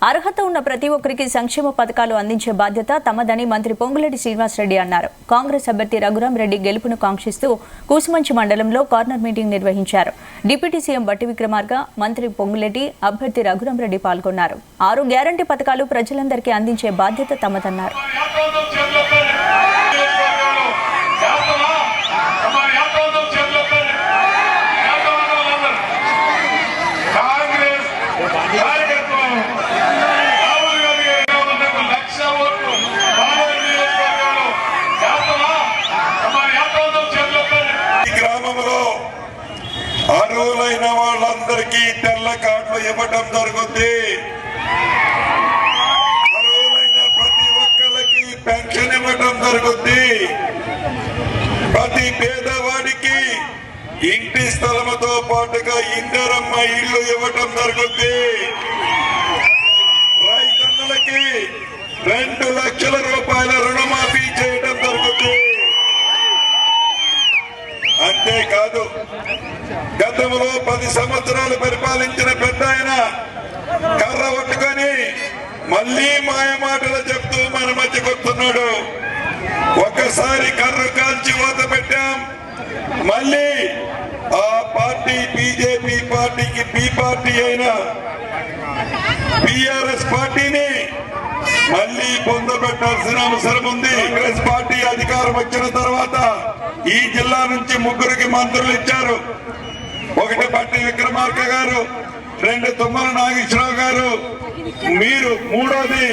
అర్హత ఉన్న ప్రతి ఒక్కరికి సంక్షేమ పథకాలు అందించే బాధ్యత తమదని మంత్రి పొంగులేటి శ్రీనివాసరెడ్డి అన్నారు. కాంగ్రెస్ అభ్యర్థి రఘురాం రెడ్డి గెలుపును కాంక్షిస్తూ కూసుమంచి మండలంలో కార్నర్ మీటింగ్ నిర్వహించారు. డిప్యూటీ సీఎం బట్టి విక్రమార్క, మంత్రి పొంగులేటి, అభ్యర్థి రఘురాం రెడ్డి పాల్గొన్నారు. 6 గ్యారంటీ పథకాలు ప్రజలందరికీ అందించే బాధ్యత తమదన్నారు. అర్హులైన వాళ్ళందరికీ తెల్ల కార్డులు ఇవ్వడం జరుగుతుంది. అర్హులైన ప్రతి ఒక్కరికి పెన్షన్ ఇవ్వడం జరుగుతుంది. ప్రతి పేదవాడికి ఇంటి స్థలముతో పాటుగా ఇందిరమ్మ ఇల్లు ఇవ్వడం జరుగుతుంది. రైతన్నులకి 2 లక్షల రూపాయల రుణమాఫీ చేయడం జరుగుతుంది. అంతేకాదు, గతంలో 10 సంవత్సరాలు పరిపాలించిన పెద్ద ఆయన కర్ర పట్టుకొని మళ్లీ మాయమాటలు చెప్తూ మన మధ్యకు వస్తున్నాడు. ఒక్కసారి కర్ర కాల్చి ఊత పెట్టాం, మళ్ళీ ఆ పార్టీ బీజేపీ పార్టీకి బి పార్టీ అయిన బిఆర్ఎస్ పార్టీని మళ్ళీ పొందబెట్టాల్సిన అవసరం ఉంది. కాంగ్రెస్ పార్టీ అధికారం వచ్చిన తర్వాత ఈ జిల్లా నుంచి 3 మంత్రులు ఇచ్చారు. 1 బట్టి విక్రమార్క గారు, 2 తుమ్మల నాగేశ్వరరావు గారు, మీరు 3వది